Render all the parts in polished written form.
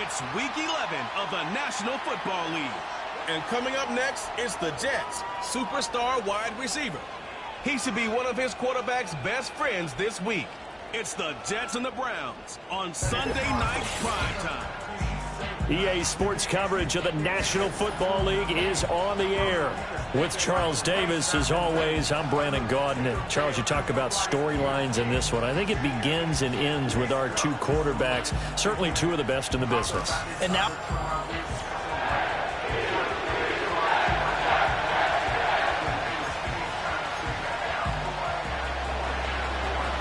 It's Week 11 of the National Football League. And coming up next, it's the Jets' superstar wide receiver. He should be one of his quarterback's best friends this week. It's the Jets and the Browns on Sunday Night Primetime. EA Sports coverage of the National Football League is on the air. With Charles Davis, as always, I'm Brandon Gaudin. And Charles, you talk about storylines in this one. I think it begins and ends with our two quarterbacks, certainly two of the best in the business. And now...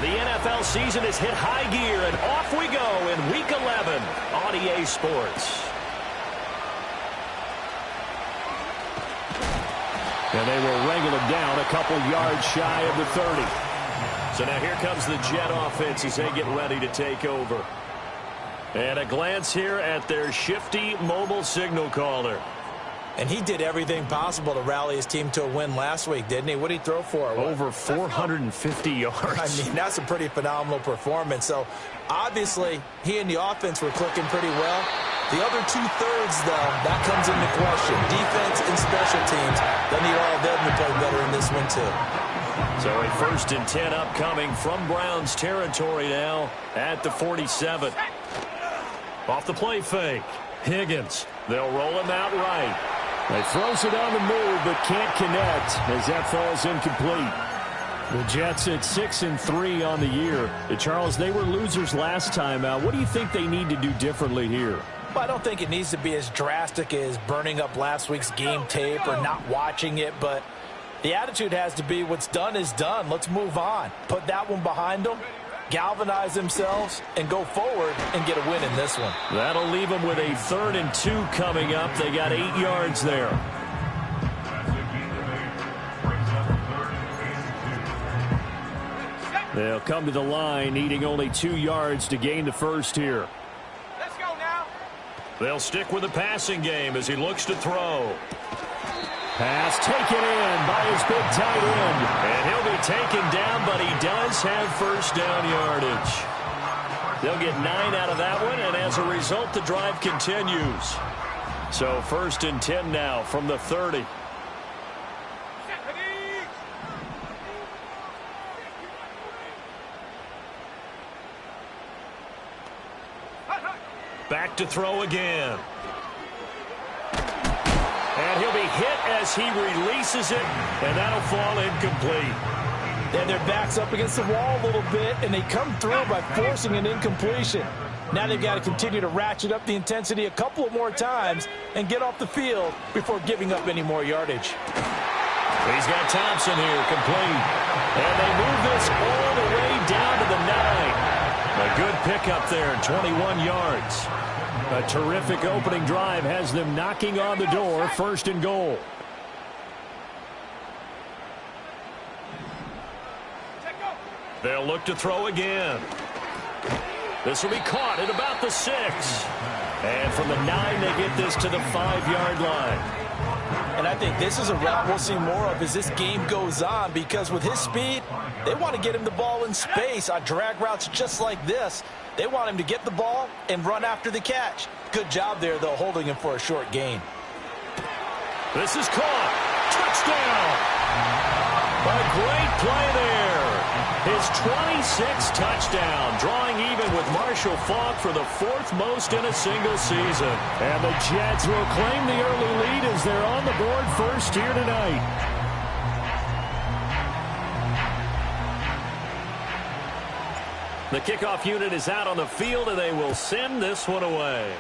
The NFL season has hit high gear, and off we go in Week 11 on EA Sports. And they will wrangle him down a couple yards shy of the 30. So now here comes the Jet offense as they get ready to take over. And a glance here at their shifty mobile signal caller. And he did everything possible to rally his team to a win last week, didn't he? What did he throw for? Over 450 yards. I mean, that's a pretty phenomenal performance. So, obviously, he and the offense were clicking pretty well. The other two-thirds, though, that comes into question. Defense and special teams, they need all of them to play better in this one, too. So a 1st and 10 upcoming from Browns territory now at the 47. Off the play fake. Higgins. They'll roll him out right. He throws it on the move, but can't connect as that falls incomplete. The Jets at 6-3 on the year. Charles, they were losers last time out. What do you think they need to do differently here? Well, I don't think it needs to be as drastic as burning up last week's game tape or not watching it, but the attitude has to be what's done is done. Let's move on. Put that one behind them, galvanize themselves, and go forward and get a win in this one. That'll leave them with a 3rd and 2 coming up. They got 8 yards there. They'll come to the line, needing only 2 yards to gain the first here. Let's go now. They'll stick with the passing game as he looks to throw. Pass taken in by his big tight end. And he'll be taken down, but he does have first down yardage. They'll get 9 out of that one, and as a result, the drive continues. So 1st and 10 now from the 30. Back to throw again. And he'll be hit as he releases it, and that'll fall incomplete. Then their back's up against the wall a little bit, and they come through by forcing an incompletion. Now they've got to continue to ratchet up the intensity a couple of more times and get off the field before giving up any more yardage. He's got Thompson here, complete. And they move this all the way down to the 9. A good pickup there, 21 yards. A terrific opening drive has them knocking on the door, 1st and goal. They'll look to throw again. This will be caught at about the 6. And from the 9, they get this to the 5-yard line. And I think this is a route we'll see more of as this game goes on, because with his speed, they want to get him the ball in space on drag routes just like this. They want him to get the ball and run after the catch. Good job there, though, holding him for a short gain. This is caught. Touchdown. A great play there. His 26th touchdown, drawing even with Marshall Faulk for the 4th most in a single season. And the Jets will claim the early lead as they're on the board first here tonight. The kickoff unit is out on the field, and they will send this one away.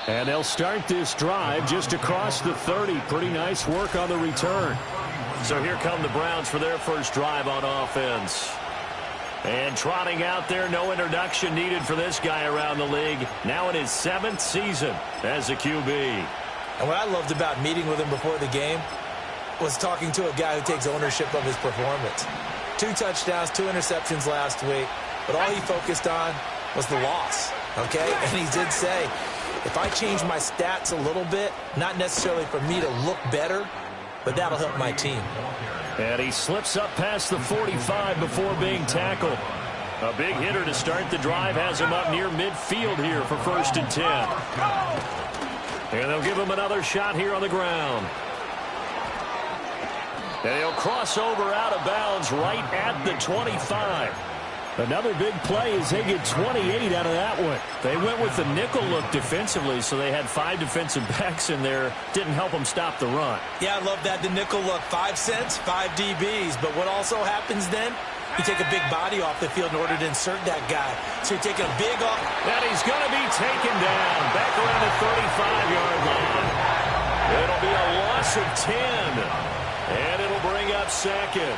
And they'll start this drive just across the 30. Pretty nice work on the return. So here come the Browns for their first drive on offense. And trotting out there, no introduction needed for this guy around the league. Now in his 7th season as a QB. And what I loved about meeting with him before the game was talking to a guy who takes ownership of his performance. 2 touchdowns, 2 interceptions last week, but all he focused on was the loss, okay? And he did say, if I change my stats a little bit, not necessarily for me to look better, but that'll help my team. And he slips up past the 45 before being tackled. A big hitter to start the drive has him up near midfield here for 1st and 10. And they'll give him another shot here on the ground. And he'll cross over out of bounds right at the 25. Another big play as they get 28 out of that one. They went with the nickel look defensively, so they had 5 defensive backs in there. Didn't help them stop the run. Yeah, I love that, the nickel look. 5 cents, 5 DBs. But what also happens then? You take a big body off the field in order to insert that guy. So you're taking a big off. And he's going to be taken down back around the 35-yard line. It'll be a loss of 10. And it'll bring up 2nd.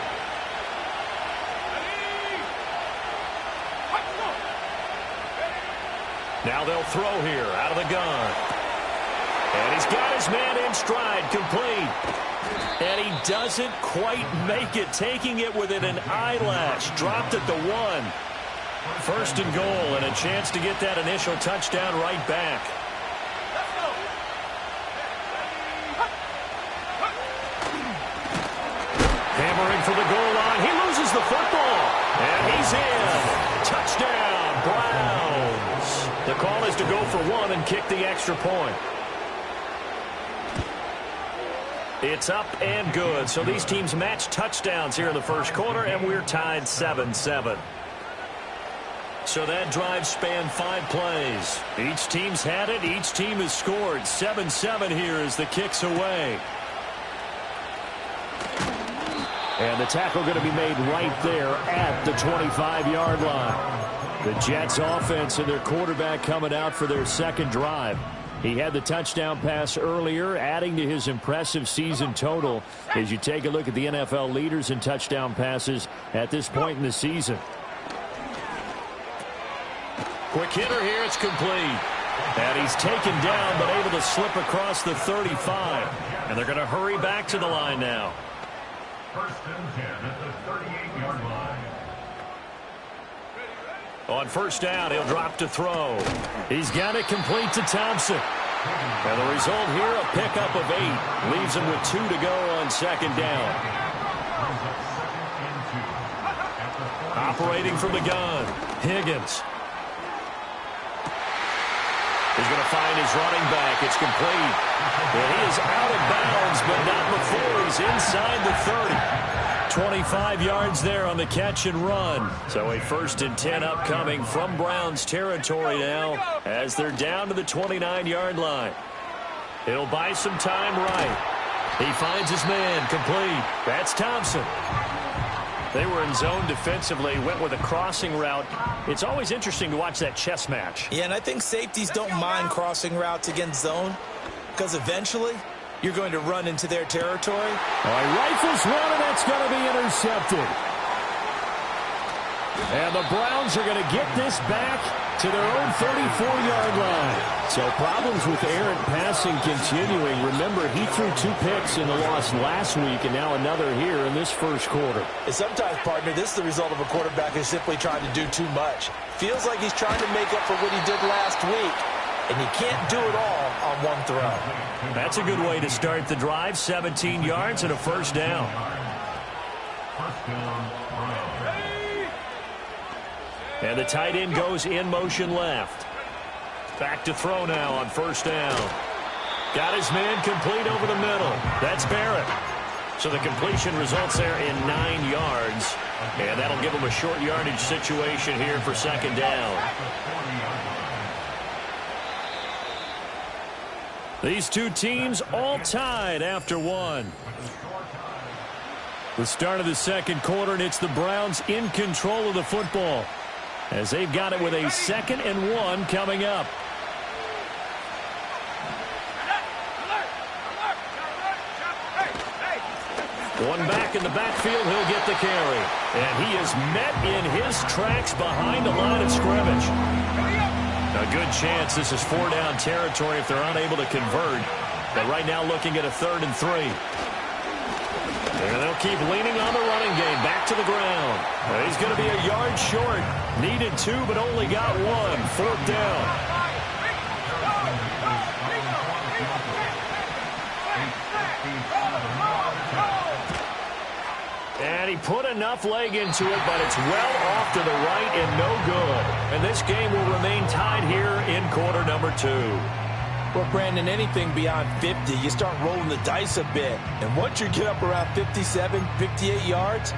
Now they'll throw here out of the gun. And he's got his man in stride, complete. And he doesn't quite make it, taking it within an eyelash. Dropped at the 1. 1st and goal, and a chance to get that initial touchdown right back. Hammering for the goal line. He loses the football. And he's in. Touchdown, Browns. The call is to go for 1 and kick the extra point. It's up and good. So these teams match touchdowns here in the 1st quarter, and we're tied 7-7. So that drive spanned 5 plays. Each team's had it. Each team has scored. 7-7 here as the kick's away. And the tackle going to be made right there at the 25-yard line. The Jets offense and their quarterback coming out for their 2nd drive. He had the touchdown pass earlier, adding to his impressive season total as you take a look at the NFL leaders in touchdown passes at this point in the season. Quick hitter here, it's complete. And he's taken down but able to slip across the 35. And they're going to hurry back to the line now. 1st and 10 at the 38-yard line. On 1st down, he'll drop to throw. He's got it complete to Thompson. And the result here, a pickup of 8. Leaves him with 2 to go on 2nd down. Operating from the gun, Higgins. He's going to find his running back. It's complete. And he is out of bounds, but not before he's inside the 30. 25 yards there on the catch and run. So a 1st and 10 upcoming from Browns territory now as they're down to the 29-yard line. He'll buy some time right. He finds his man complete. That's Thompson. They were in zone defensively, went with a crossing route. It's always interesting to watch that chess match. Yeah, and I think safeties don't mind crossing routes against zone because eventually you're going to run into their territory. All right, rifles one, and that's going to be intercepted. And the Browns are going to get this back to their own 34-yard line. So problems with errant passing continuing. Remember, he threw 2 picks in the loss last week, and now another here in this 1st quarter. And sometimes, partner, this is the result of a quarterback who's simply trying to do too much. Feels like he's trying to make up for what he did last week, and he can't do it all on one throw. That's a good way to start the drive. 17 yards and a 1st down. 1st down, Browns. And the tight end goes in motion left. Back to throw now on 1st down. Got his man complete over the middle. That's Barrett. So the completion results there in 9 yards. And that'll give him a short yardage situation here for 2nd down. These two teams all tied after 1. The start of the 2nd quarter, and it's the Browns in control of the football as they've got it with a 2nd and 1 coming up. One back in the backfield, he'll get the carry. And he is met in his tracks behind the line of scrimmage. A good chance this is 4-down territory if they're unable to convert. But right now looking at a 3rd and 3. And they'll keep leaning on the running game. Back to the ground. He's going to be a yard short. Needed 2, but only got 1. 4th down. And he put enough leg into it, but it's well off to the right and no good. And this game will remain tied here in quarter number 2. Well, Brandon, anything beyond 50, you start rolling the dice a bit. And once you get up around 57, 58 yards,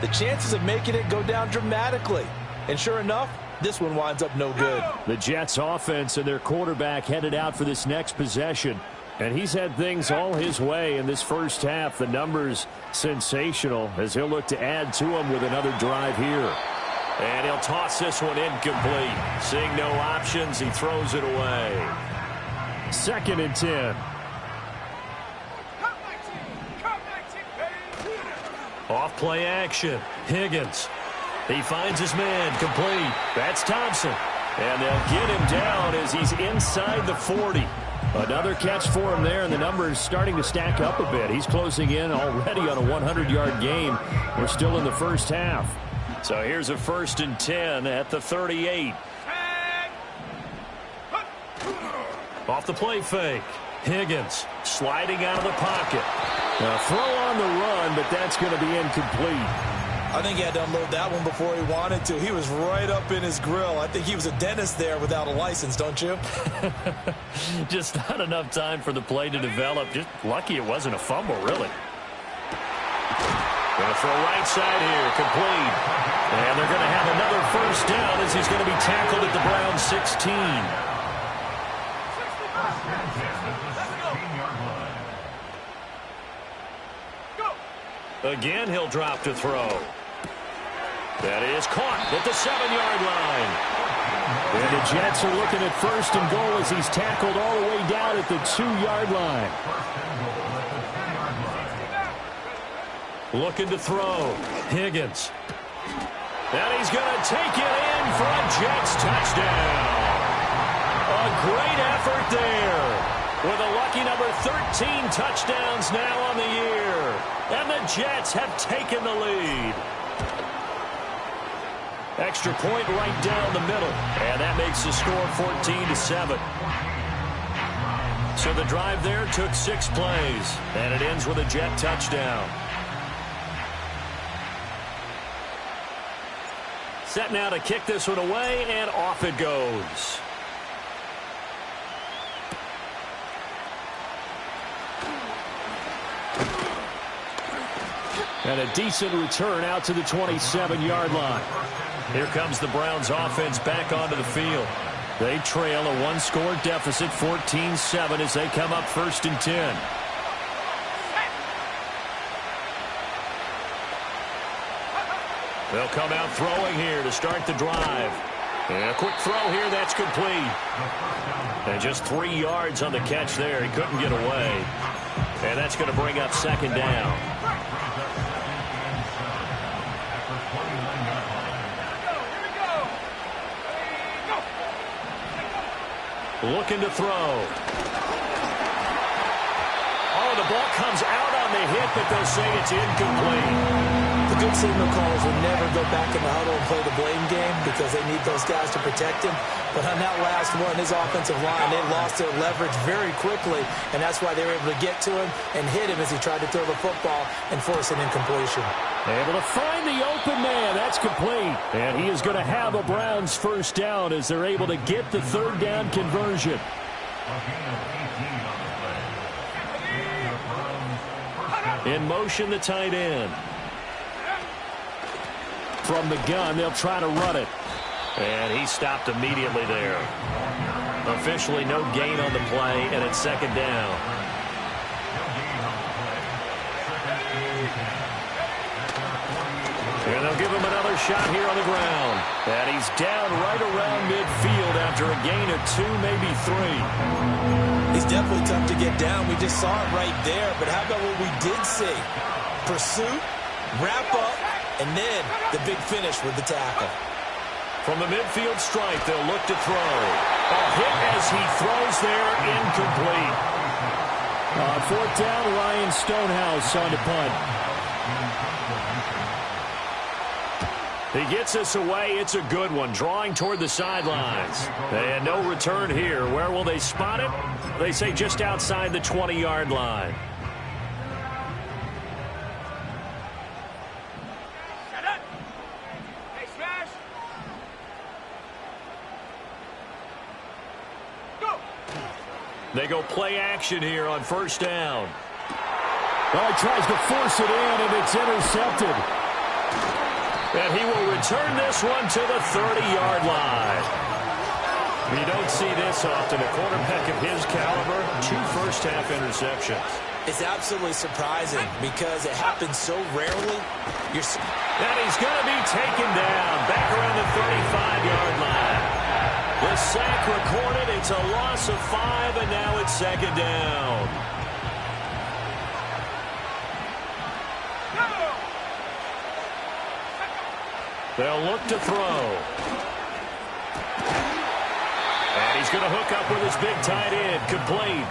the chances of making it go down dramatically. And sure enough, this one winds up no good. The Jets offense and their quarterback headed out for this next possession. And he's had things all his way in this first half. The numbers sensational as he'll look to add to them with another drive here. And he'll toss this one incomplete. Seeing no options, he throws it away. 2nd and 10. Off play action. Higgins. He finds his man complete. That's Thompson. And they'll get him down as he's inside the 40. Another catch for him there, and the numbers starting to stack up a bit. He's closing in already on a 100-yard game. We're still in the first half. So here's a 1st and 10 at the 38. Off the play fake. Higgins sliding out of the pocket. A throw on the run, but that's going to be incomplete. I think he had to unload that one before he wanted to. He was right up in his grill. I think he was a dentist there without a license, don't you? Just not enough time for the play to develop. Just lucky it wasn't a fumble, really. Going to throw right side here, complete. And they're going to have another first down as he's going to be tackled at the Browns 16. Again, he'll drop to throw. That is caught at the 7-yard line. And the Jets are looking at 1st and goal as he's tackled all the way down at the 2-yard line. Looking to throw. Higgins. And he's going to take it in for a Jets touchdown. A great effort there. With a lucky number 13 touchdowns now on the year. And the Jets have taken the lead. Extra point right down the middle. And that makes the score 14-7. So the drive there took 6 plays. And it ends with a Jet touchdown. Set now to kick this one away, and off it goes. And a decent return out to the 27-yard line. Here comes the Browns offense back onto the field. They trail a 1-score deficit, 14-7, as they come up 1st and 10. They'll come out throwing here to start the drive. And a quick throw here, that's complete. And just 3 yards on the catch there. He couldn't get away. And that's going to bring up 2nd down. Looking to throw. Oh, the ball comes out on the hit, but they'll say it's incomplete. The good signal callers will never go back in the huddle and play the blame game because they need those guys to protect him. But on that last one, his offensive line, they lost their leverage very quickly, and that's why they were able to get to him and hit him as he tried to throw the football and force an incompletion. Able to find the open man. That's complete. And he is going to have a Browns first down as they're able to get the 3rd down conversion. In motion, the tight end. From the gun, they'll try to run it. And he stopped immediately there. Officially no gain on the play, and it's 2nd down. And they'll give him another shot here on the ground. And he's down right around midfield after a gain of 2, maybe 3. He's definitely tough to get down. We just saw it right there. But how about what we did see? Pursuit, wrap up, and then the big finish with the tackle. From the midfield stripe, they'll look to throw. A hit as he throws there, incomplete. 4th down, Ryan Stonehouse on the punt. He gets this away. It's a good one. Drawing toward the sidelines. And no return here. Where will they spot it? They say just outside the 20-yard line. They go play action here on first down. Well, he tries to force it in, and it's intercepted. And he will return this one to the 30-yard line. You don't see this often. A quarterback of his caliber, 2 first-half interceptions. It's absolutely surprising because it happens so rarely. And he's going to be taken down back around the 35-yard line. The sack recorded. It's a loss of 5, and now it's second down. They'll look to throw. And he's going to hook up with his big tight end. Complete.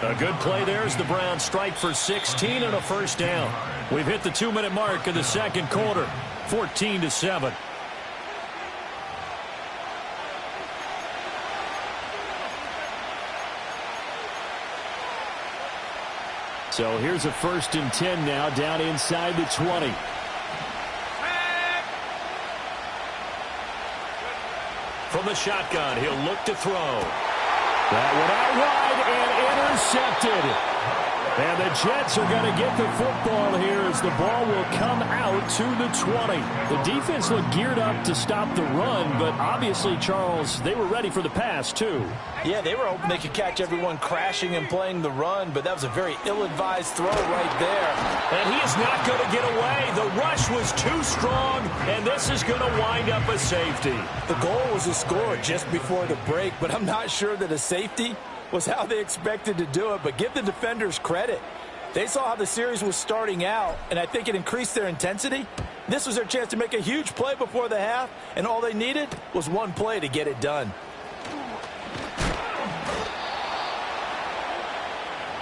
A good play there as the Browns strike for 16 and a first down. We've hit the 2-minute mark of the second quarter. 14-7. So here's a 1st and 10 now, down inside the 20. From the shotgun, he'll look to throw. That one out wide and intercepted. And the Jets are going to get the football here as the ball will come out to the 20. The defense looked geared up to stop the run, but obviously, Charles, they were ready for the pass, too. Yeah, they were hoping they could catch everyone crashing and playing the run, but that was a very ill-advised throw right there. And he is not going to get away. The rush was too strong, and this is going to wind up a safety. The goal was to score just before the break, but I'm not sure that a safety was how they expected to do it, but give the defenders credit. They saw how the series was starting out, and I think it increased their intensity. This was their chance to make a huge play before the half, and all they needed was one play to get it done.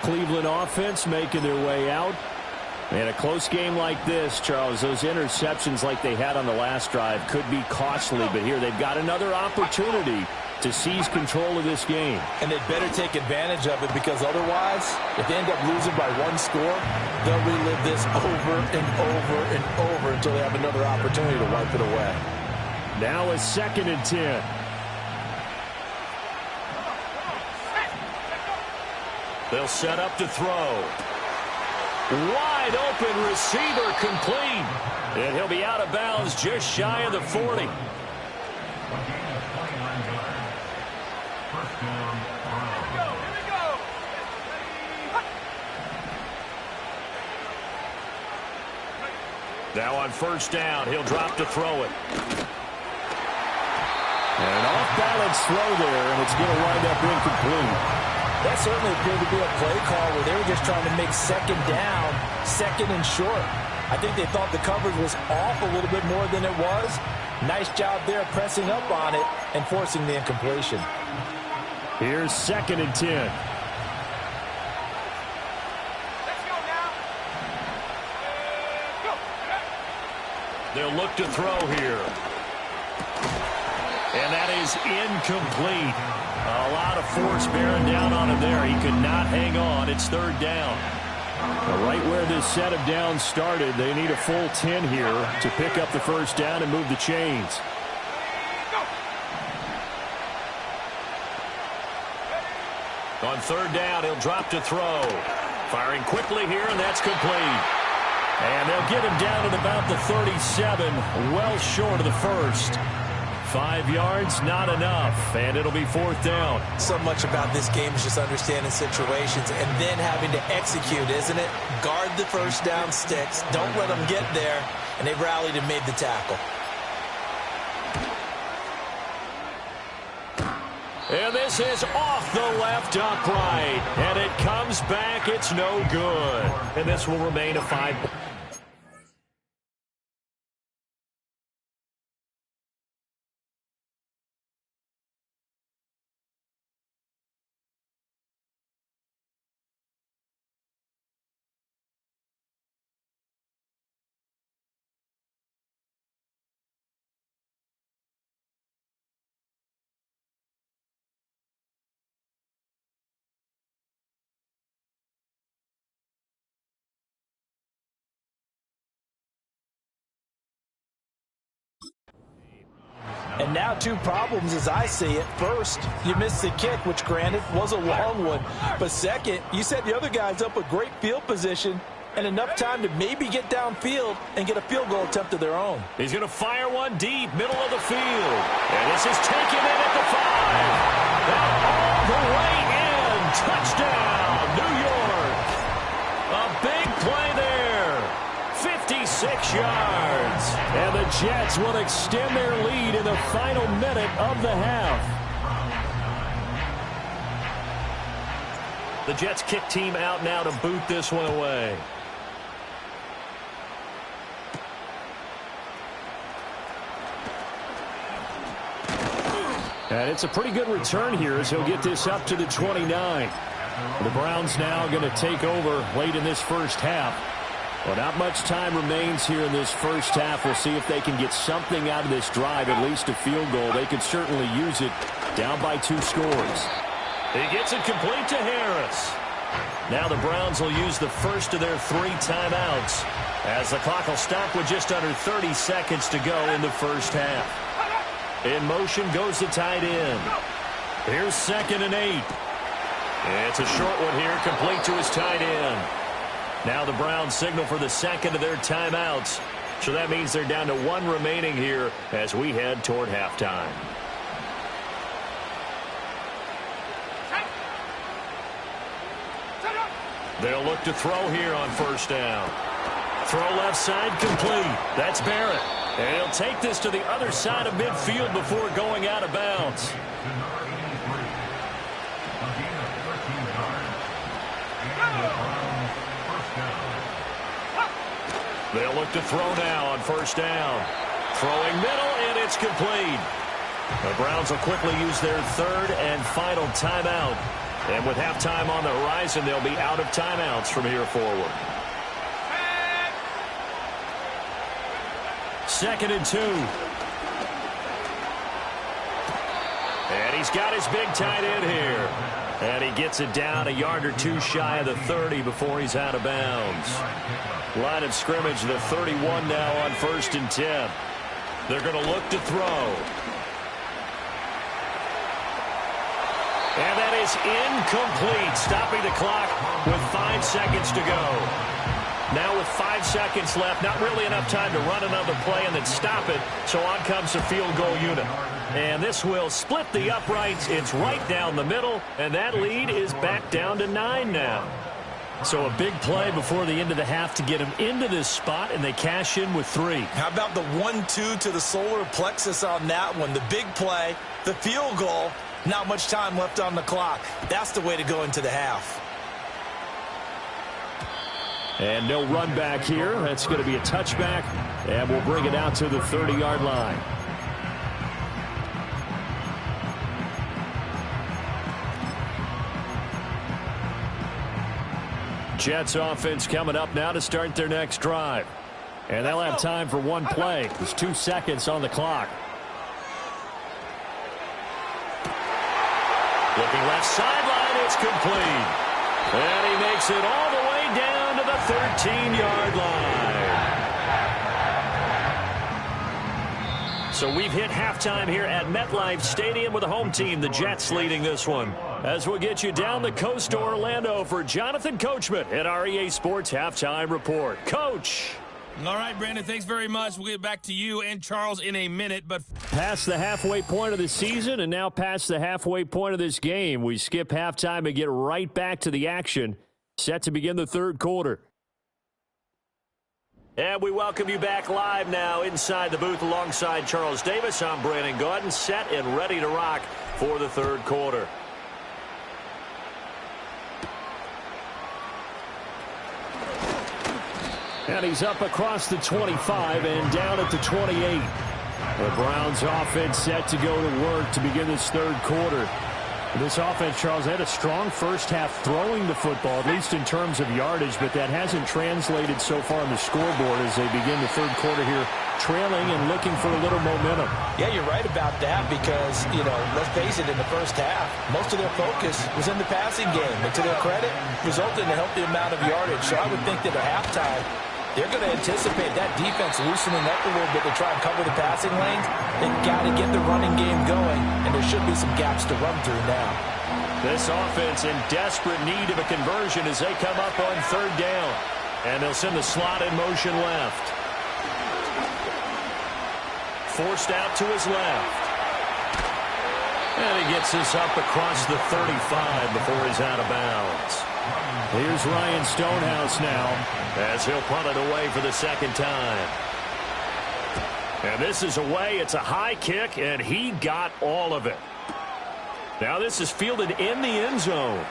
Cleveland offense making their way out. And a close game like this, Charles, those interceptions like they had on the last drive could be costly, but here they've got another opportunity to seize control of this game. And they'd better take advantage of it because otherwise, if they end up losing by 1 score, they'll relive this over and over and over until they have another opportunity to wipe it away. Now a 2nd and 10. They'll set up to throw. Wide open receiver complete. And he'll be out of bounds just shy of the 40. Now on first down, he'll drop to throw it. And an off-balance throw there, and it's going to wind up incomplete. That certainly appeared to be a play call where they were just trying to make second down, second and short. I think they thought the coverage was off a little bit more than it was. Nice job there pressing up on it and forcing the incompletion. Here's 2nd and 10. They'll look to throw here. And that is incomplete. A lot of force bearing down on him there. He could not hang on. It's 3rd down. Right where this set of downs started, they need a full 10 here to pick up the first down and move the chains. On 3rd down, he'll drop to throw. Firing quickly here, and that's complete. And they'll get him down at about the 37, well short of the first. 5 yards, not enough, and it'll be 4th down. So much about this game is just understanding situations and then having to execute, isn't it? Guard the first down sticks. Don't let them get there, and they rallied and made the tackle. And this is off the left upright, and it comes back. It's no good. And this will remain a 5. And now two problems as I see it. First, you missed the kick, which granted was a long one. But second, you set the other guys up with great field position and enough time to maybe get downfield and get a field goal attempt of their own. He's going to fire one deep, middle of the field. And this is taken in at the 5. All the way in. Touchdown, New York. A big play there. 56 yards. And the Jets will extend their lead in the final minute of the half. The Jets kick team out now to boot this one away. And it's a pretty good return here as he'll get this up to the 29. The Browns now going to take over late in this first half. Well, not much time remains here in this first half. We'll see if they can get something out of this drive, at least a field goal. They could certainly use it down by 2 scores. He gets it complete to Harris. Now the Browns will use the first of their 3 timeouts as the clock will stop with just under 30 seconds to go in the first half. In motion goes the tight end. Here's 2nd and 8. It's a short one here, complete to his tight end. Now the Browns signal for the second of their timeouts. So that means they're down to 1 remaining here as we head toward halftime. They'll look to throw here on first down. Throw left side complete. That's Barrett. And he'll take this to the other side of midfield before going out of bounds. They'll look to throw now on first down. Throwing middle, and it's complete. The Browns will quickly use their 3rd and final timeout. And with halftime on the horizon, they'll be out of timeouts from here forward. 2nd and 2. And he's got his big tight end here. And he gets it down a yard or 2 shy of the 30 before he's out of bounds. Line of scrimmage, the 31 now on 1st and 10. They're going to look to throw. And that is incomplete, stopping the clock with 5 seconds to go. Now with 5 seconds left, not really enough time to run another play and then stop it, so on comes the field goal unit. And this will split the uprights. It's right down the middle, and that lead is back down to 9 now. So a big play before the end of the half to get them into this spot, and they cash in with 3. How about the 1-2 to the solar plexus on that one? The big play, the field goal, not much time left on the clock. That's the way to go into the half. And no run back here. That's going to be a touchback, and we'll bring it out to the 30-yard line. Jets offense coming up now to start their next drive. And they'll have time for 1 play. There's 2 seconds on the clock. Looking left sideline, it's complete. And he makes it all the way down to the 13-yard line. So we've hit halftime here at MetLife Stadium with the home team, the Jets, leading this one. As we'll get you down the coast to Orlando for Jonathan Coachman at our EA Sports Halftime Report. Coach. All right, Brandon, thanks very much. We'll get back to you and Charles in a minute. But past the halfway point of the season and now past the halfway point of this game, we skip halftime and get right back to the action. Set to begin the 3rd quarter. And we welcome you back live now inside the booth alongside Charles Davis. I'm Brandon Gaudin, set and ready to rock for the 3rd quarter. And he's up across the 25 and down at the 28. The Browns offense set to go to work to begin this 3rd quarter. This offense, Charles, had a strong first half throwing the football, at least in terms of yardage, but that hasn't translated so far on the scoreboard as they begin the 3rd quarter here, trailing and looking for a little momentum. Yeah, you're right about that because, let's face it, in the first half, most of their focus was in the passing game. And to their credit, resulted in a healthy amount of yardage. So I would think that at halftime, they're going to anticipate that defense loosening up a little bit to try and cover the passing lanes. They've got to get the running game going, and there should be some gaps to run through now. This offense in desperate need of a conversion as they come up on third down. And they'll send the slot in motion left. Forced out to his left. And he gets this up across the 35 before he's out of bounds. Here's Ryan Stonehouse now, as he'll punt it away for the second time. And this is away. It's a high kick, and he got all of it. Now this is fielded in the end zone.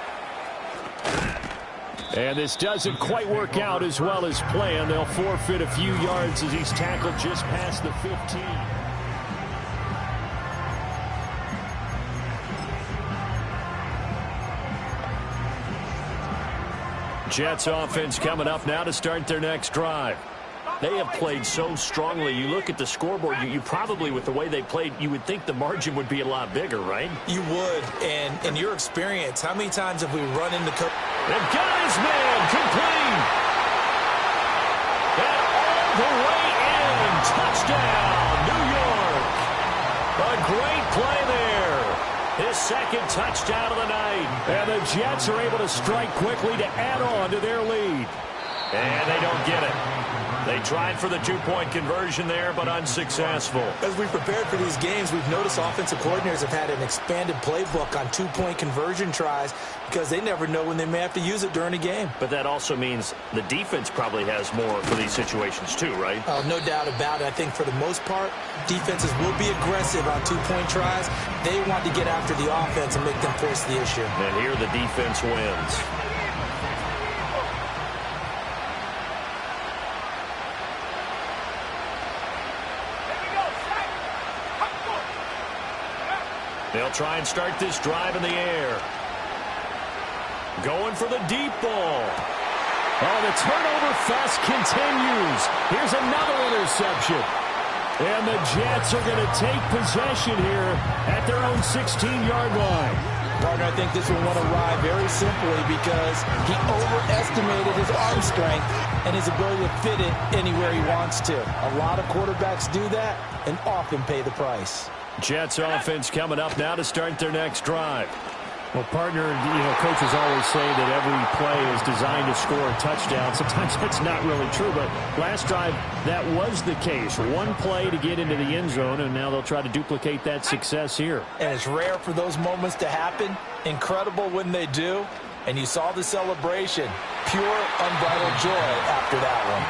And this doesn't quite work out as well as planned. They'll forfeit a few yards as he's tackled just past the 15. Jets offense coming up now to start their next drive. They have played so strongly. You look at the scoreboard, you probably, with the way they played, you would think the margin would be a lot bigger, right? You would. And in your experience, how many times have we run into... They've got his man complete. And all the way in. Touchdown, New York. A great play there. His second touchdown of the night. And the Jets are able to strike quickly to add on to their lead. And they don't get it. They tried for the two-point conversion there, but unsuccessful. As we prepared for these games, we've noticed offensive coordinators have had an expanded playbook on two-point conversion tries because they never know when they may have to use it during a game. But that also means the defense probably has more for these situations too, right? Oh, no doubt about it. I think for the most part, defenses will be aggressive on two-point tries. They want to get after the offense and make them force the issue. And here the defense wins. They'll try and start this drive in the air. Going for the deep ball. Oh, the turnover fest continues. Here's another interception. And the Jets are going to take possession here at their own 16-yard line. Partner, I think this one went awry very simply because he overestimated his arm strength and his ability to fit it anywhere he wants to. A lot of quarterbacks do that and often pay the price. Jets offense coming up now to start their next drive. Well, partner, coaches always say that every play is designed to score a touchdown. Sometimes that's not really true, but last drive, that was the case. One play to get into the end zone, and now they'll try to duplicate that success here. And it's rare for those moments to happen. Incredible when they do. And you saw the celebration. Pure, unbridled joy after that one.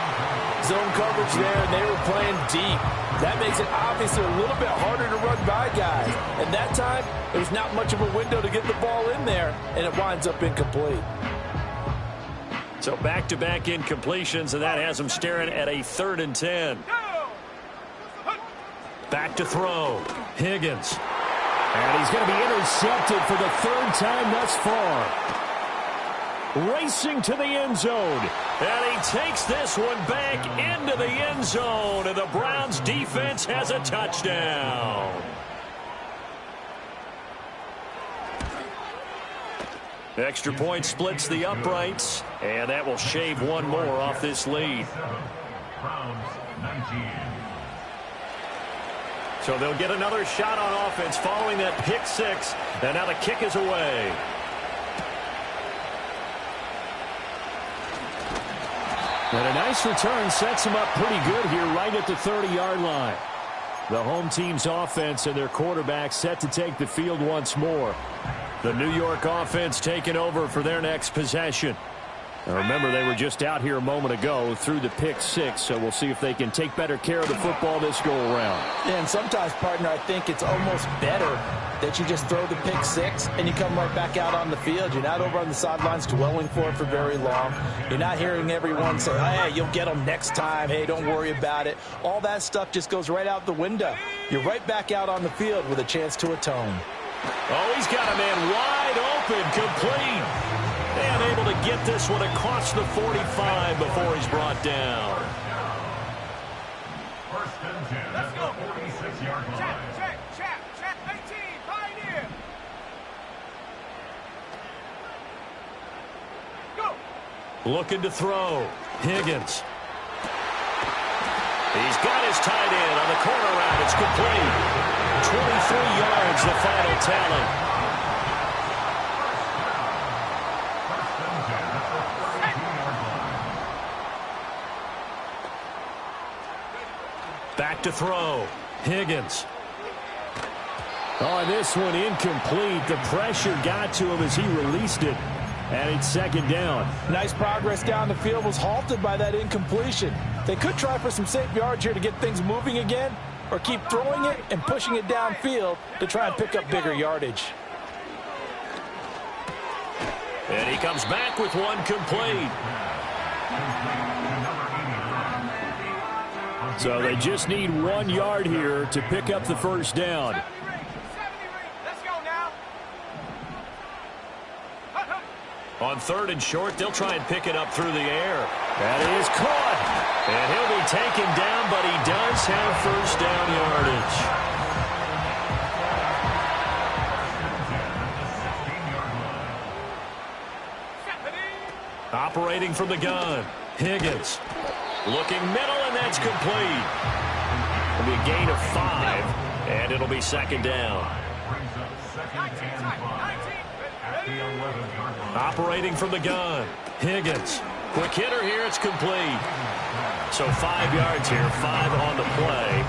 Zone coverage there, and they were playing deep. That makes it obviously a little bit harder to run by guys. And that time, there's not much of a window to get the ball in there, and it winds up incomplete. So back-to-back incompletions, and that has them staring at a 3rd and 10. Back to throw. Higgins. And he's going to be intercepted for the 3rd time thus far. Racing to the end zone. And he takes this one back into the end zone. And the Browns defense has a touchdown. Extra point splits the uprights. And that will shave one more off this lead. Browns 19. So they'll get another shot on offense following that pick six. And now the kick is away. And a nice return sets them up pretty good here right at the 30-yard line. The home team's offense and their quarterback set to take the field once more. The New York offense taking over for their next possession. Now remember, they were just out here a moment ago through the pick six, so we'll see if they can take better care of the football this go-around. And sometimes, partner, I think it's almost better that you just throw the pick six and you come right back out on the field. You're not over on the sidelines dwelling for it for very long. You're not hearing everyone say, hey, you'll get them next time. Hey, don't worry about it. All that stuff just goes right out the window. You're right back out on the field with a chance to atone. Oh, he's got a man wide open, complete. And able to get this one across the 45 before he's brought down. 1st and 10 at the 46-yard line. Check, 18, Pioneer. Go. Looking to throw. Higgins. He's got his tight end on the corner route. It's complete. 23 yards, the final tally. Back to throw. Higgins. On this one, incomplete. The pressure got to him as he released it. And it's second down. Nice progress down the field was halted by that incompletion. They could try for some safe yards here to get things moving again, or keep throwing it and pushing it downfield to try and pick up bigger yardage. And he comes back with one complete. So they just need 1 yard here to pick up the first down. 70 Let's go now. On third and short, they'll try and pick it up through the air. That is caught. And he'll be taken down, but he does have first down yardage. Operating from the gun, Higgins. Looking middle, and that's complete. It'll be a gain of 5, and it'll be second down. Operating from the gun, Higgins. Quick hitter here, it's complete. So 5 yards here, 5 on the play.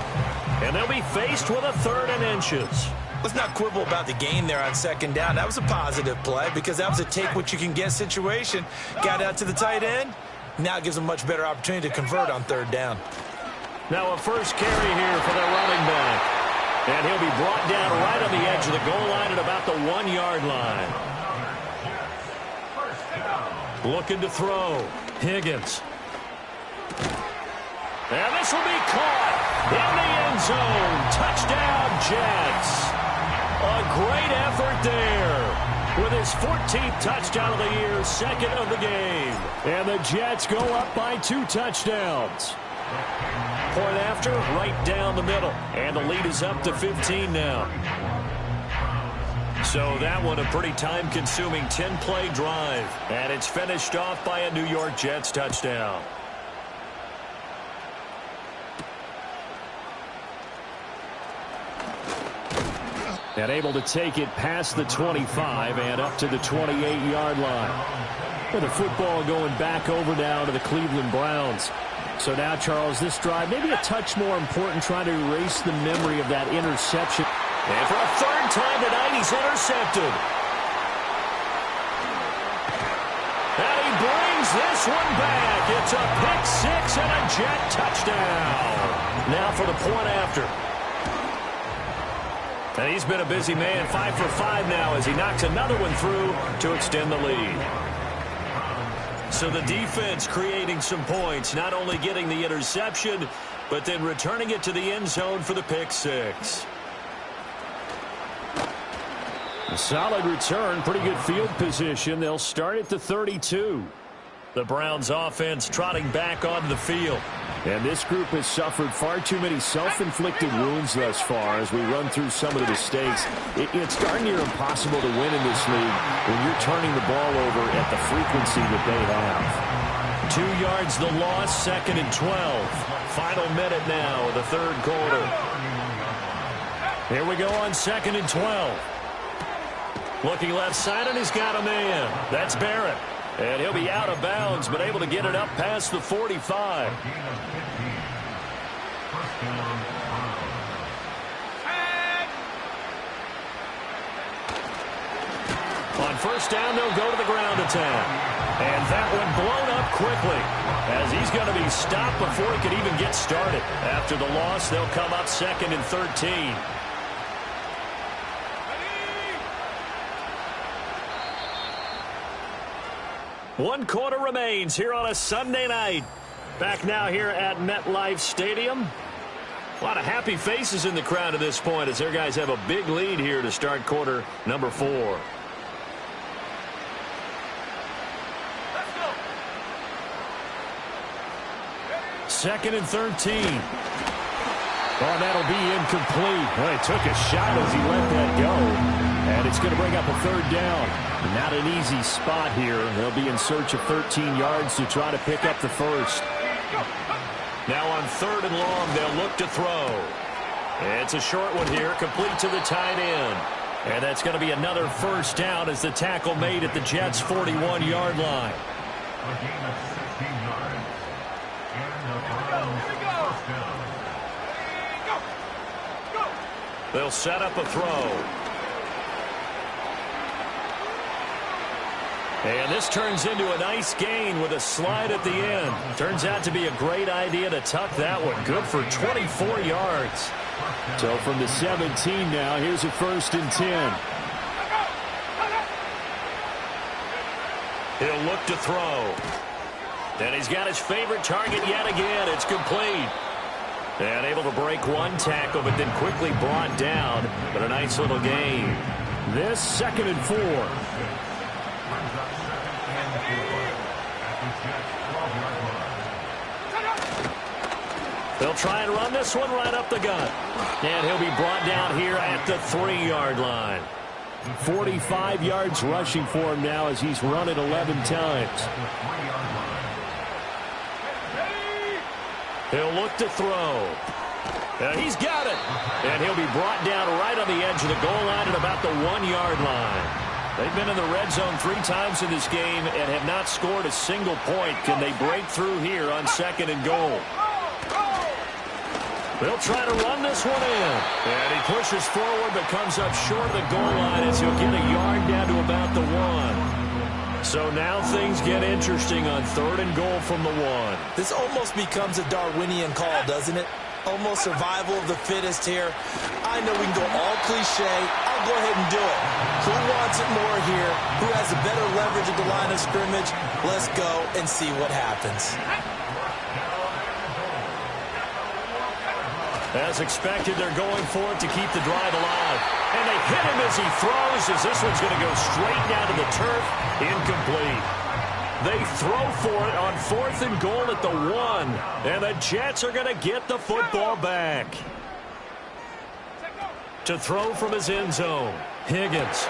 And they'll be faced with a 3rd and inches. Let's not quibble about the gain there on second down. That was a positive play because that was a take-what-you-can-get situation. Got out to the tight end. Now it gives them a much better opportunity to convert on third down. Now a first carry here for their running back. And he'll be brought down right on the edge of the goal line at about the 1 yard line. Looking to throw. Higgins. And this will be caught in the end zone. Touchdown, Jets. A great effort there. With his 14th touchdown of the year, 2nd of the game. And the Jets go up by 2 touchdowns. Point after, right down the middle. And the lead is up to 15 now. So that one a pretty time-consuming 10-play drive. And it's finished off by a New York Jets touchdown. And able to take it past the 25 and up to the 28-yard line. With the football going back over now to the Cleveland Browns. So now, Charles, this drive maybe a touch more important, trying to erase the memory of that interception. And for a 3rd time tonight, he's intercepted. And he brings this one back. It's a pick 6 and a Jet touchdown. Now for the point after. And he's been a busy man, 5 for 5 now as he knocks another one through to extend the lead. So the defense creating some points, not only getting the interception, but then returning it to the end zone for the pick 6. A solid return, pretty good field position. They'll start at the 32. The Browns offense trotting back onto the field. And this group has suffered far too many self-inflicted wounds thus far as we run through some of the mistakes. It's darn near impossible to win in this league when you're turning the ball over at the frequency that they have. 2 yards the loss, 2nd and 12. Final minute now of the 3rd quarter. Here we go on 2nd and 12. Looking left side, and he's got a man. That's Barrett. And he'll be out of bounds, but able to get it up past the 45. On first down, they'll go to the ground attack. And that one blown up quickly as he's going to be stopped before he could even get started. After the loss, they'll come up 2nd and 13. One quarter remains here on a Sunday night. Back now here at MetLife Stadium. A lot of happy faces in the crowd at this point as their guys have a big lead here to start quarter number 4. Let's go. 2nd and 13. Oh, that'll be incomplete. Well, he took a shot as he let that go. And it's going to bring up a 3rd down. Not an easy spot here. They'll be in search of 13 yards to try to pick up the first. Now on 3rd and long, they'll look to throw. It's a short one here, complete to the tight end. And that's going to be another first down as the tackle made at the Jets' 41-yard line. A gain of 16 yards. And the Browns first down. They'll set up a throw. And this turns into a nice gain with a slide at the end. Turns out to be a great idea to tuck that one. Good for 24 yards. So from the 17 now, here's a 1st and 10. He'll look to throw. And he's got his favorite target yet again. It's complete. And able to break one tackle, but then quickly brought down. But a nice little gain. This 2nd and 4. They'll try and run this one right up the gut. And he'll be brought down here at the 3-yard line. 45 yards rushing for him now as he's run it 11 times. He'll look to throw. And he's got it. And he'll be brought down right on the edge of the goal line at about the 1-yard line. They've been in the red zone 3 times in this game and have not scored a single point. Can they break through here on 2nd and goal? They'll try to run this one in. And he pushes forward but comes up short of the goal line as he'll get a yard down to about the 1. So now things get interesting on 3rd and goal from the 1. This almost becomes a Darwinian call, doesn't it? Almost survival of the fittest here. I know we can go all cliche. I'll go ahead and do it. Who wants it more here? Who has a better leverage at the line of scrimmage? Let's go and see what happens. As expected, they're going for it to keep the drive alive. And they hit him as he throws, as this one's going to go straight down to the turf. Incomplete. They throw for it on 4th and goal at the 1. And the Jets are going to get the football back. To throw from his end zone. Higgins.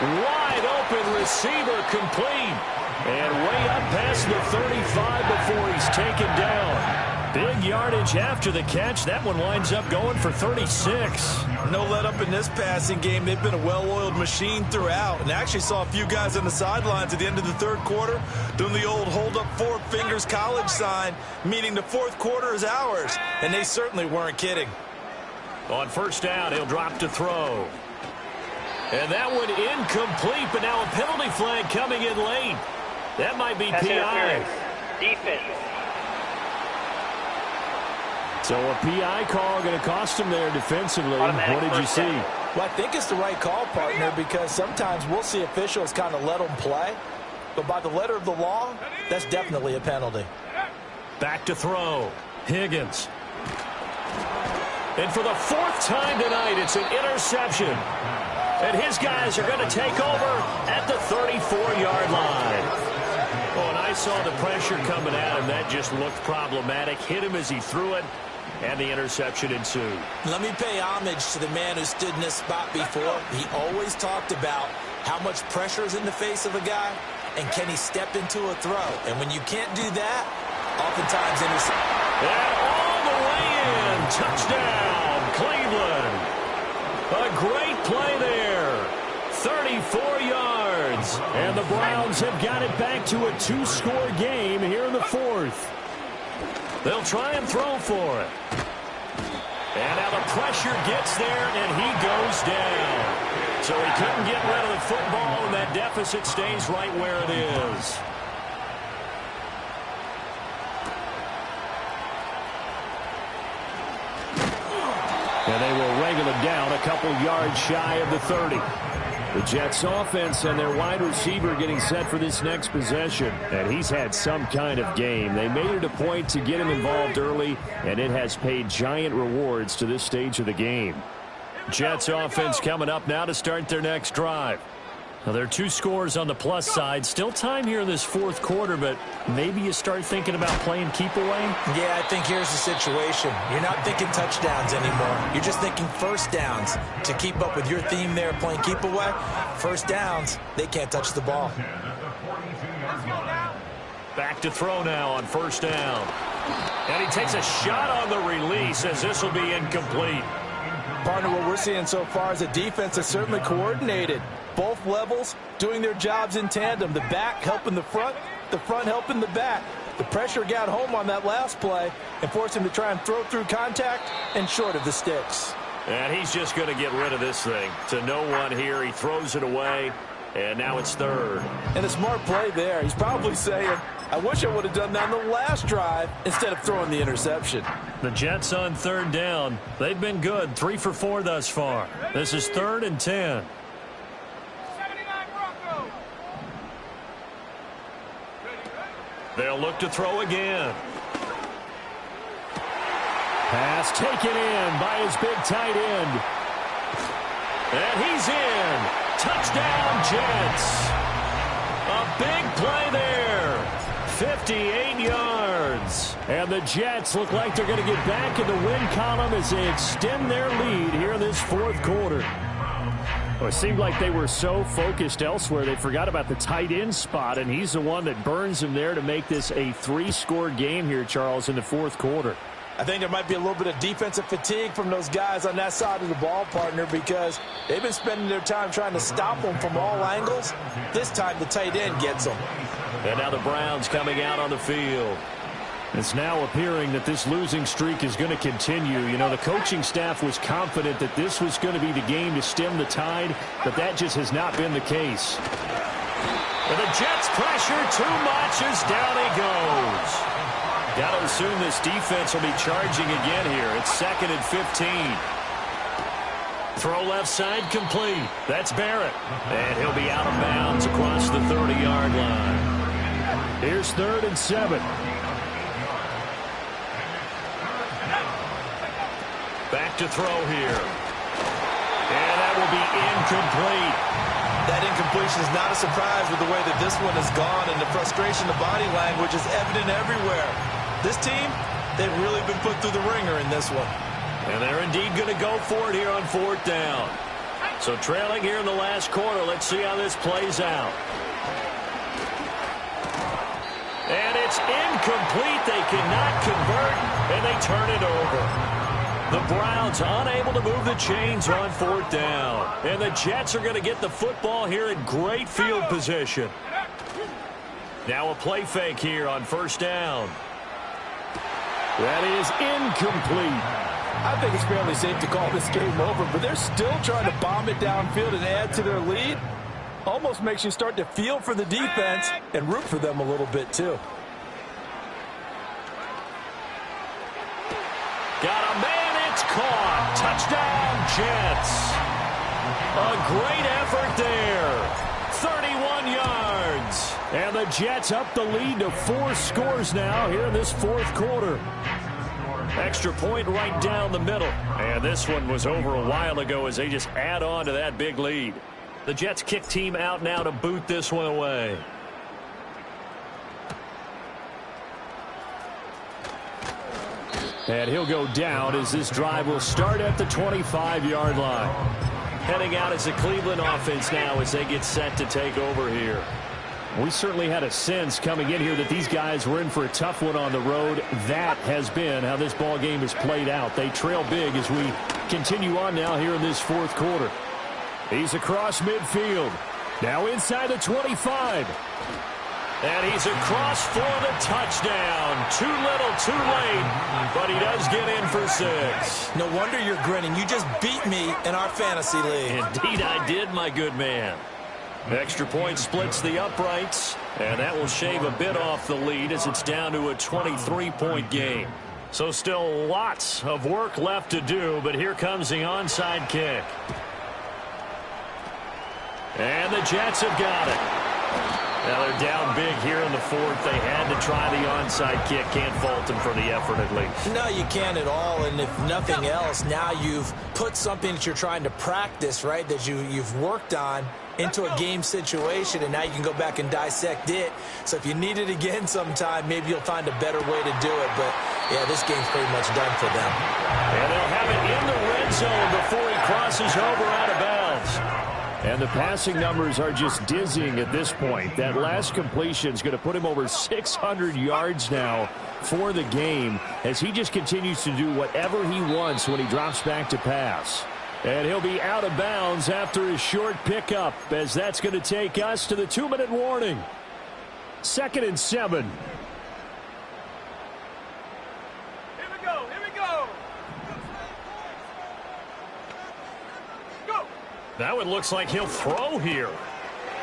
Wide open receiver complete. And way up past the 35 before he's taken down. Big yardage after the catch. That one winds up going for 36. No let up in this passing game. They've been a well-oiled machine throughout. And actually saw a few guys on the sidelines at the end of the 3rd quarter doing the old hold up 4 fingers college sign, meaning the 4th quarter is ours. And they certainly weren't kidding. On 1st down, he'll drop to throw. And that one incomplete, but now a penalty flag coming in late. That might be PI. Defense. So a PI call going to cost him there defensively. What did you see? Well, I think it's the right call, partner, because sometimes we'll see officials kind of let them play. But by the letter of the law, that's definitely a penalty. Back to throw. Higgins. And for the 4th time tonight, it's an interception. And his guys are going to take over at the 34-yard line. Oh, and I saw the pressure coming at him. That just looked problematic. Hit him as he threw it, and the interception ensued. Let me pay homage to the man who stood in this spot before. He always talked about how much pressure is in the face of a guy, and can he step into a throw. And when you can't do that, oftentimes intercept. And all the way in. Touchdown, Cleveland. A great play there. 34 yards. And the Browns have got it back to a 2-score game here in the 4th. They'll try and throw for it. And now the pressure gets there, and he goes down. So he couldn't get rid of the football, and that deficit stays right where it is. And they will wrangle him down a couple yards shy of the 30. The Jets offense and their wide receiver getting set for this next possession. And he's had some kind of game. They made it a point to get him involved early, and it has paid giant rewards to this stage of the game. Jets offense coming up now to start their next drive. Now, there are 2 scores on the plus side. Still time here in this 4th quarter, but maybe you start thinking about playing keep away? Yeah, I think here's the situation. You're not thinking touchdowns anymore. You're just thinking first downs. To keep up with your theme there, playing keep away, first downs, they can't touch the ball. Back to throw now on 1st down. And he takes a shot on the release as this will be incomplete. Partner, what we're seeing so far is a defense that's certainly coordinated. Both levels doing their jobs in tandem. The back helping the front helping the back. The pressure got home on that last play and forced him to try and throw through contact and short of the sticks. And he's just going to get rid of this thing. To no one here. He throws it away, and now it's third. And a smart play there. He's probably saying, I wish I would have done that on the last drive instead of throwing the interception. The Jets on third down. They've been good. 3 for 4 thus far. This is 3rd and 10. 79 Broncos. They'll look to throw again. Pass taken in by his big tight end. And he's in. Touchdown, Jets. A big play there. 58 yards. And the Jets look like they're going to get back in the win column as they extend their lead here in this 4th quarter. Well, it seemed like they were so focused elsewhere they forgot about the tight end spot, and he's the one that burns them there to make this a 3-score game here, Charles, in the 4th quarter. I think there might be a little bit of defensive fatigue from those guys on that side of the ball, partner, because they've been spending their time trying to stop them from all angles. This time the tight end gets them. And now the Browns coming out on the field. It's now appearing that this losing streak is going to continue. You know, the coaching staff was confident that this was going to be the game to stem the tide, but that just has not been the case. And the Jets pressure too much as down he goes. Got to assume this defense will be charging again here. It's 2nd and 15. Throw left side complete. That's Barrett. And he'll be out of bounds across the 30-yard line. Here's 3rd and 7. Back to throw here. And that will be incomplete. That incompletion is not a surprise with the way that this one has gone, and the frustration, the body language is evident everywhere. This team, they've really been put through the ringer in this one. And they're indeed going to go for it here on 4th down. So trailing here in the last quarter, let's see how this plays out. And it's incomplete. They cannot convert, and they turn it over. The Browns unable to move the chains on 4th down. And the Jets are going to get the football here in great field position. Now a play fake here on 1st down. That is incomplete. I think it's fairly safe to call this game over, but they're still trying to bomb it downfield and add to their lead. Almost makes you start to feel for the defense and root for them a little bit, too. Got a man, it's caught. Touchdown, Jets. A great effort there. 31 yards. And the Jets up the lead to 4 scores now here in this 4th quarter. Extra point right down the middle. And this one was over a while ago as they just add on to that big lead. The Jets kick team out now to boot this one away. And he'll go down as this drive will start at the 25-yard line. Heading out as the Cleveland offense now as they get set to take over here. We certainly had a sense coming in here that these guys were in for a tough one on the road. That has been how this ball game has played out. They trail big as we continue on now here in this 4th quarter. He's across midfield. Now inside the 25. And he's across for the touchdown. Too little, too late, but he does get in for 6. No wonder you're grinning. You just beat me in our fantasy league. Indeed I did, my good man. Extra point splits the uprights, and that will shave a bit off the lead as it's down to a 23-point game. So still lots of work left to do, but here comes the onside kick. And the Jets have got it. Now they're down big here in the 4th. They had to try the onside kick. Can't fault them for the effort at least. No, you can't at all. And if nothing else, now you've put something that you're trying to practice, right, that you've worked on into a game situation, and now you can go back and dissect it. So if you need it again sometime, maybe you'll find a better way to do it. But, yeah, this game's pretty much done for them. And they'll have it in the red zone before he crosses over out of bounds. And the passing numbers are just dizzying at this point. That last completion is going to put him over 600 yards now for the game as he just continues to do whatever he wants when he drops back to pass. And he'll be out of bounds after his short pickup, as that's going to take us to the 2-minute warning. 2nd and 7. Here we go. Here we go. Go. Now it looks like he'll throw here.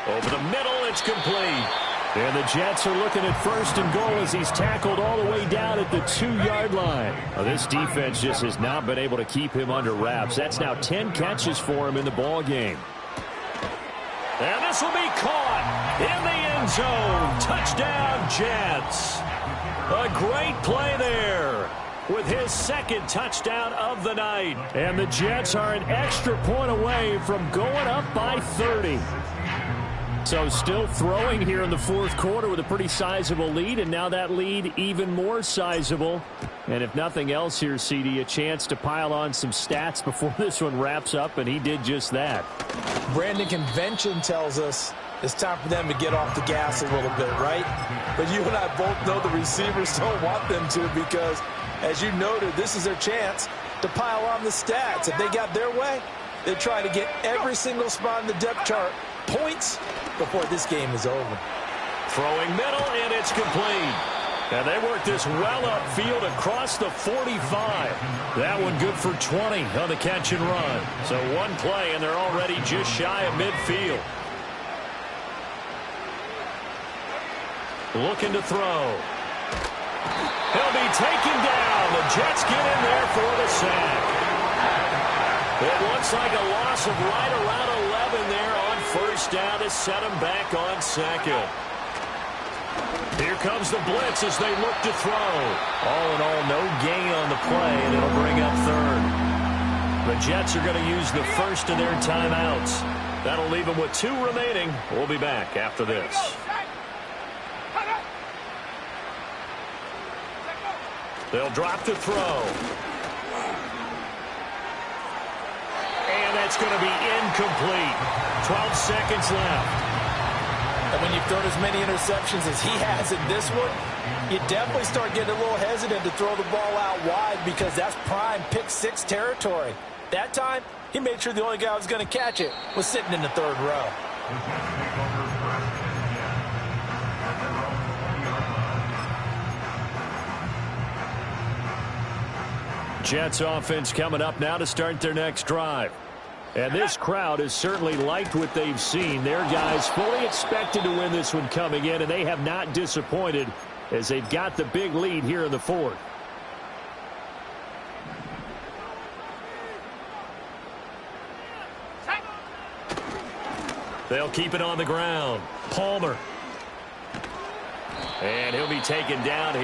Over the middle, it's complete. And the Jets are looking at 1st and goal as he's tackled all the way down at the 2-yard line. Well, this defense just has not been able to keep him under wraps. That's now 10 catches for him in the ball game. And this will be caught in the end zone. Touchdown, Jets. A great play there with his 2nd touchdown of the night. And the Jets are an extra point away from going up by 30. So still throwing here in the 4th quarter with a pretty sizable lead, and now that lead even more sizable. And if nothing else here, CD, a chance to pile on some stats before this one wraps up, and he did just that. Brandon, convention tells us it's time for them to get off the gas a little bit, right? But you and I both know the receivers don't want them to, because, as you noted, this is their chance to pile on the stats. If they got their way, they try to get every single spot in the depth chart points before this game is over. Throwing middle, and it's complete. And they work this well upfield across the 45. That one good for 20 on the catch and run. So one play, and they're already just shy of midfield. Looking to throw. He'll be taken down. The Jets get in there for the sack. It looks like a loss of right around 11 there on 1st down to set him back on 2nd. Here comes the blitz as they look to throw. All in all, no gain on the play, and it'll bring up 3rd. The Jets are going to use the 1st of their timeouts. That'll leave them with 2 remaining. We'll be back after this. They'll drop to throw. And that's going to be incomplete. 12 seconds left. And when you've thrown as many interceptions as he has in this one, you definitely start getting a little hesitant to throw the ball out wide, because that's prime pick 6 territory. That time, he made sure the only guy who was going to catch it was sitting in the 3rd row. Jets offense coming up now to start their next drive. And this crowd has certainly liked what they've seen. Their guys fully expected to win this one coming in, and they have not disappointed as they've got the big lead here in the 4th. They'll keep it on the ground. Palmer. And he'll be taken down here.